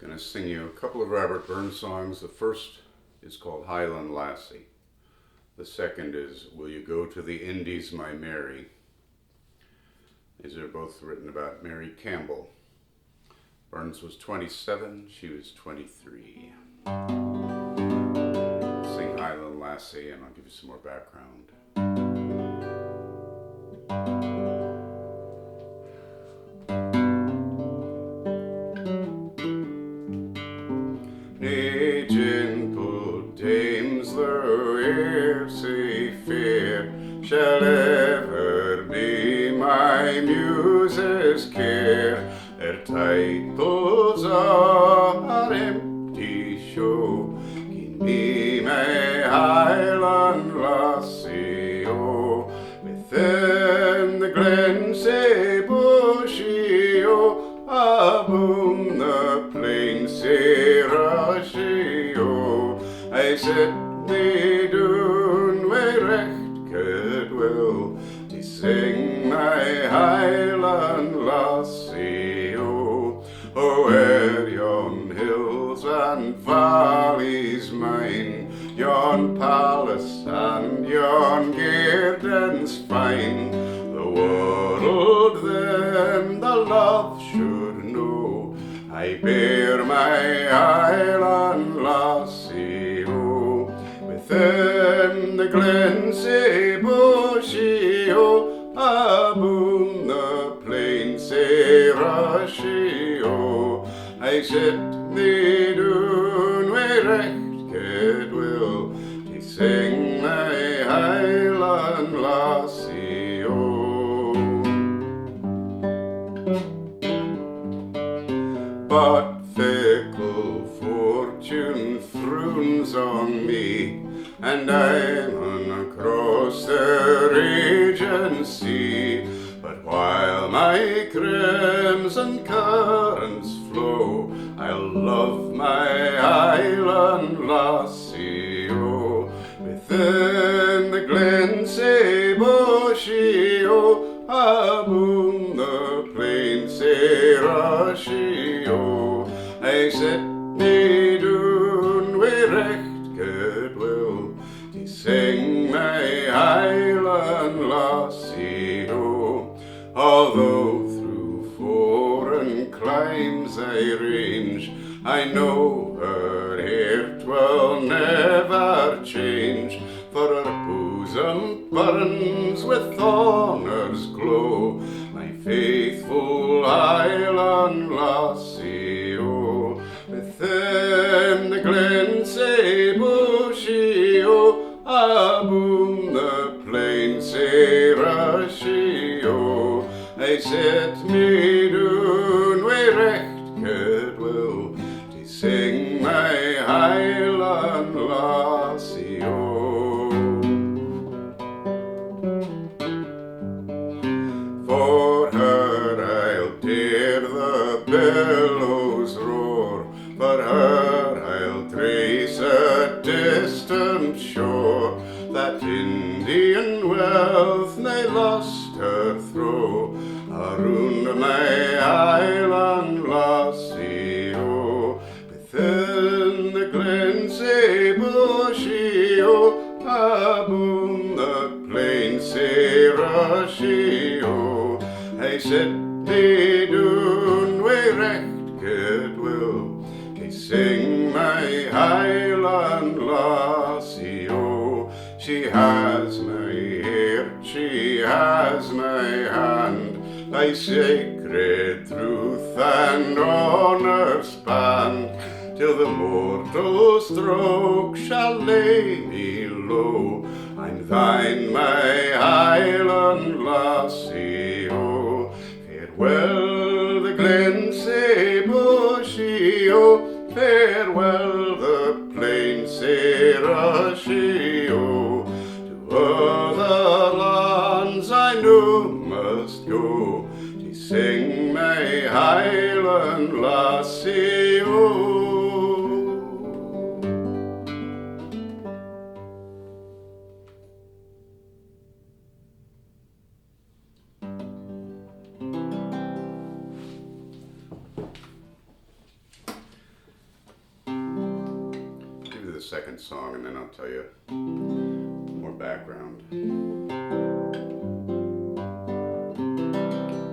Going to sing you a couple of Robert Burns songs. The first is called Highland Lassie. The second is Will You Go to the Indies, My Mary? These are both written about Mary Campbell. Burns was 27, she was 23. Sing Highland Lassie and I'll give you some more background. Nay, gentle dames, though e'er sae fair, shall ever be my muse's care. Their titles are empty show. Give me my Highland Lassie O. Within the glen say bushy O. Aboon the plain say rushy O. I set me down wi' recht goodwill to sing my Highland Lassie O. Oh, where yon hills and vallies mine, yon palace and yon gardens fine, the world then the love should know, I bear my Highland Lassie O. Within the glen say bushy O. Aboon the plain say rushy O. I set me down wi' recht goodwill to sing my Highland Lassie O. But fickle fortune frowns on me, and I'm across the raging sea. But while my crimson currents flow, I'll love my Highland Lassie O. Within the glen say bushy O. Aboon the plain say rushy O. I set me down wi' recht goodwill to sing my Highland Lassie O. Although through foreign climes I range, I know her hair 'twill never change, for her bosom burns with honour's glow, my faithful Highland Lassie O. Within the glen say bushy O. Aboon the plain say rushy O. I set me down wi' recht goodwill to sing my Highland Lassie O. For her I'll dare the billows roar, for her I'll trace a distant shore, that Indian wealth nae lustre thro, around my Highland Lassie O. Within the glen say bushy O. Aboon the plain say rushy O. I set me down wi' recht goodwill to sing my Highland Lassie O. She has my hair, she has my hand, thy sacred truth and honour span, till the mortal stroke shall lay me low. I'm thine, my Highland Lassie O. Farewell the glen say bushy O. Farewell the plain say rushy O. To other lands I know must go to sing my Highland Lassie O. second song and then I'll tell you more background.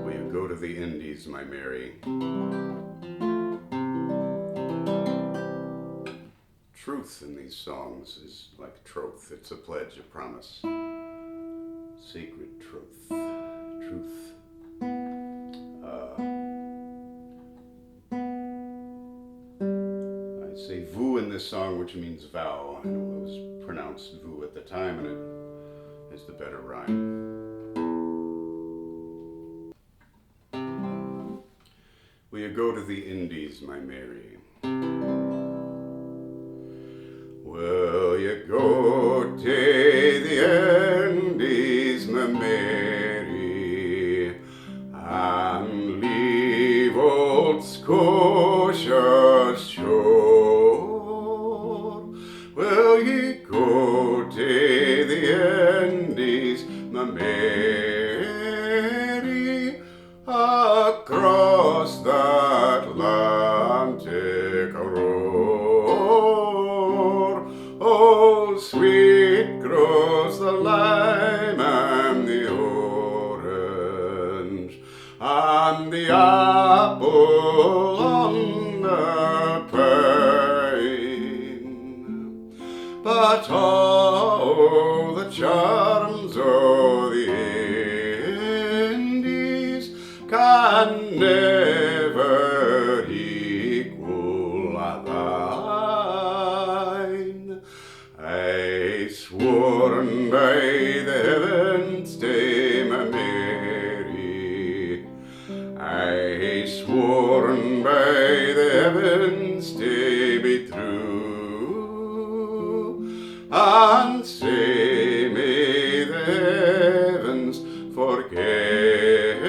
Will you go to the Indies, my Mary? Truth in these songs is like troth. It's a pledge, a promise. Sacred truth. Truth. I say vous in this song, which means vow. I know it was pronounced vous at the time, and it is the better rhyme. Will you go to the Indies, my Mary? Will you go to the Indies, my Mary, and leave old Scotia's shore? Will ye go to the Indies, my Mary, across the Atlantic roar? Oh, sweet grows the lime and the orange, and the apple on the pine. But oh, the charms of the Indies can never equal thine. I sworn by the heavens, Dame Mary, I sworn by the heavens to be true, and say may the heavens forget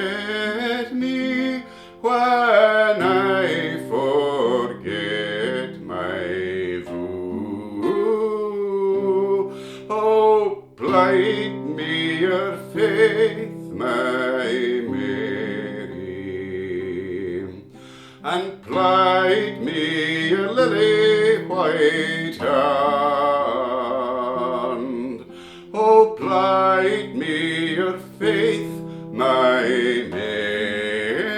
me when I forget my vow. Oh, plight me your faith, my Mary, and plight me your lily white hand. Oh, plight me your faith, my Mary,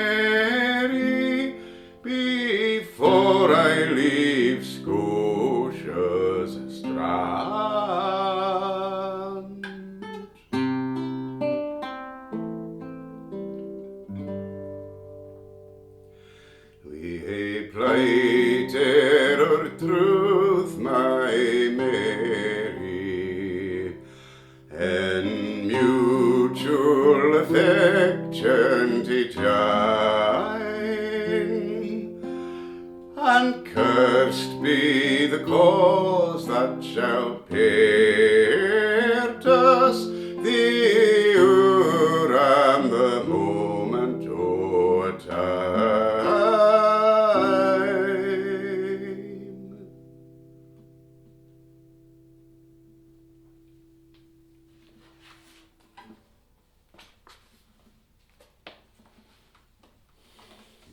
before I leave Scotia's strand. We hae plighted our truth, my Mary, in mutual affection to join, and cursed be the cause that shall part us, the hour and the moment o' a time.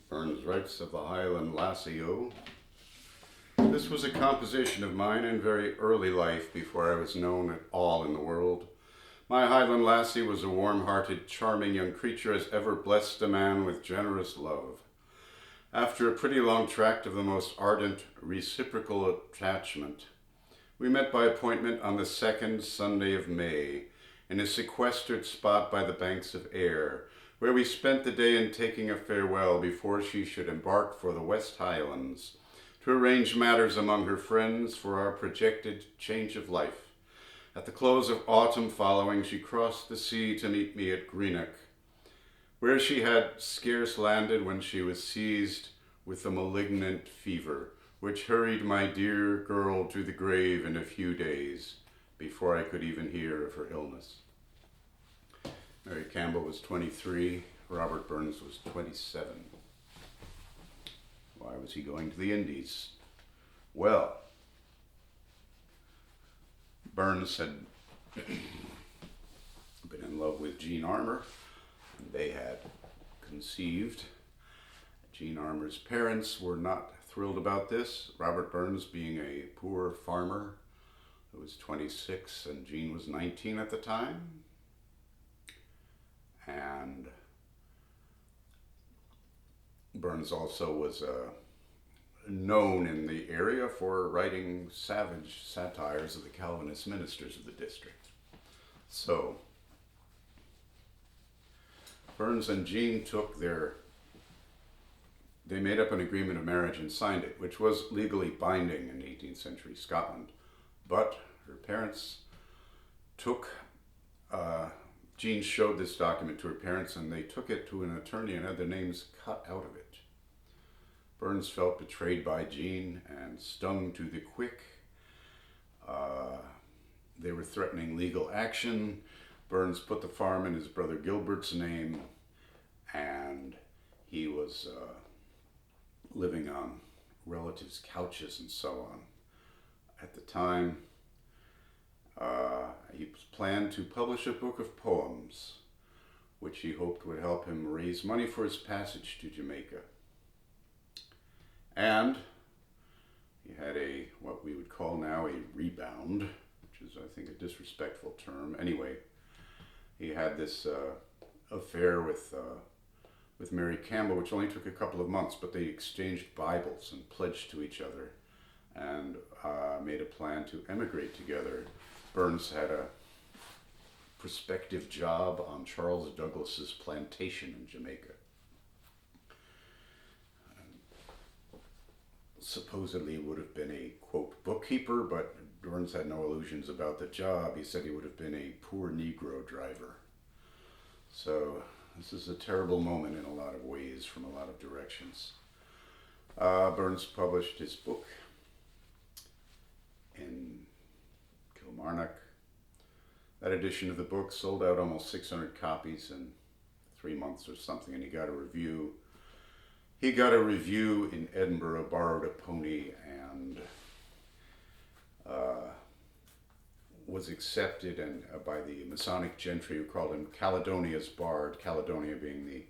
Burns writes of the Highland Lassie O. This was a composition of mine in very early life, before I was known at all in the world. My Highland Lassie was a warm-hearted, charming young creature, as ever blessed a man with generous love. After a pretty long tract of the most ardent, reciprocal attachment, we met by appointment on the second Sunday of May, in a sequestered spot by the banks of Ayr, where we spent the day in taking a farewell before she should embark for the West Highlands, to arrange matters among her friends for our projected change of life. At the close of autumn following, she crossed the sea to meet me at Greenock, where she had scarce landed when she was seized with the malignant fever, which hurried my dear girl to the grave in a few days, before I could even hear of her illness. Mary Campbell was 23, Robert Burns was 27. Why was he going to the Indies? Well, Burns had been in love with Jean Armour, and they had conceived. Jean Armour's parents were not thrilled about this. Robert Burns, being a poor farmer who was 26 and Jean was 19 at the time. And Burns also was known in the area for writing savage satires of the Calvinist ministers of the district. So Burns and Jean they made up an agreement of marriage and signed it, which was legally binding in 18th century Scotland. But her parents Jean showed this document to her parents, and they took it to an attorney and had their names cut out of it. Burns felt betrayed by Jean and stung to the quick. They were threatening legal action. Burns put the farm in his brother Gilbert's name, and he was living on relatives' couches and so on. At the time, he planned to publish a book of poems, which he hoped would help him raise money for his passage to Jamaica. And he had what we would call now a rebound, which is, I think, a disrespectful term. Anyway, he had this affair with Mary Campbell, which only took a couple of months, but they exchanged Bibles and pledged to each other and made a plan to emigrate together. Burns had a prospective job on Charles Douglas's plantation in Jamaica. Supposedly would have been a, quote, bookkeeper, but Burns had no illusions about the job. He said he would have been a poor Negro driver. So this is a terrible moment in a lot of ways from a lot of directions. Burns published his book in Kilmarnock. That edition of the book sold out almost 600 copies in 3 months or something, and he got a review. He got a review in Edinburgh, borrowed a pony, and was accepted by the Masonic gentry, who called him Caledonia's Bard, Caledonia being the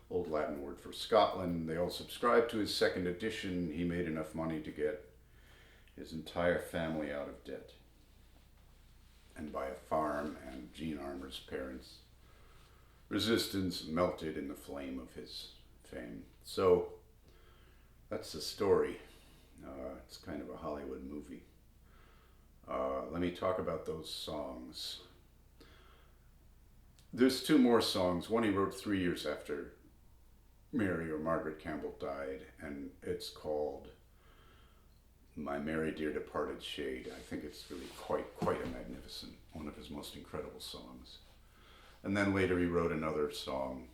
old Latin word for Scotland. They all subscribed to his second edition. He made enough money to get his entire family out of debt and buy a farm, and Jean Armour's parents' resistance melted in the flame of his fame. So that's the story. It's kind of a Hollywood movie. Let me talk about those songs. There's 2 more songs. One he wrote 3 years after Mary or Margaret Campbell died, and it's called My Merry Dear Departed Shade. I think it's really quite a magnificent, one of his most incredible songs. And then later he wrote another song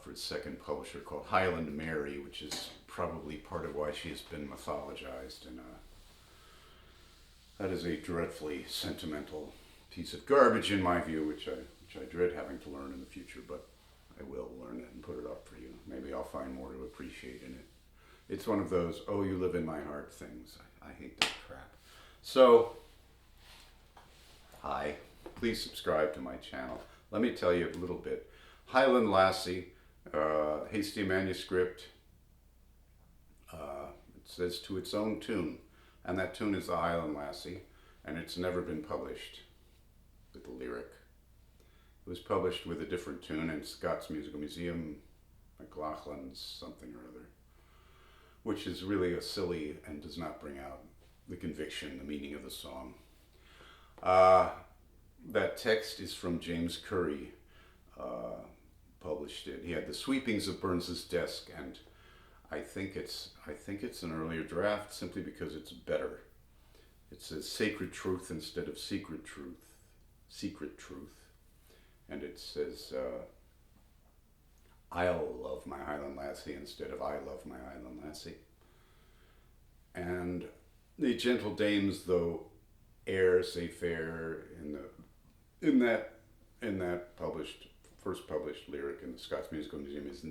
for his second publisher called Highland Mary, which is probably part of why she has been mythologized. And that is a dreadfully sentimental piece of garbage in my view, which I dread having to learn in the future, but I will learn it and put it up for you. Maybe I'll find more to appreciate in it. It's one of those, oh, you live in my heart things. I hate that crap. So, hi, please subscribe to my channel. Let me tell you a little bit. Highland Lassie, hasty manuscript. It says to its own tune, and that tune is the Highland Lassie, and it's never been published with the lyric. It was published with a different tune in Scots Musical Museum, McLaughlin's something or other, which is really a silly and does not bring out the conviction, the meaning of the song. That text is from James Curry, published it. He had the sweepings of Burns's desk, and I think it's an earlier draft simply because it's better. It says sacred truth instead of secret truth, and it says I'll love my Highland Lassie instead of I love my Highland Lassie. And the gentle dames, though air say fair, in that first published lyric in the Scots Musical Museum is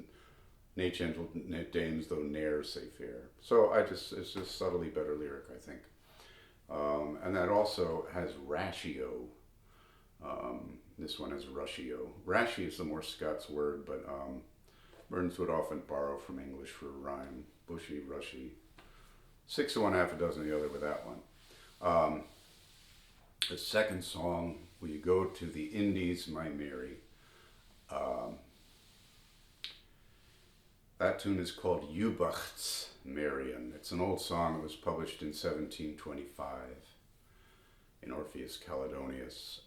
"Nay gentle dames, though ne'er say fair." So it's just subtly better lyric, I think. And that also has ratio. This one has rushy-o. Rashy is the more Scots word, but Burns would often borrow from English for a rhyme. bushy, rushy. 6 of one, half a dozen of the other with that one. The second song, Will You Go to the Indies, My Mary? That tune is called Ubachts Marian. It's an old song that was published in 1725 in Orpheus Caledonius.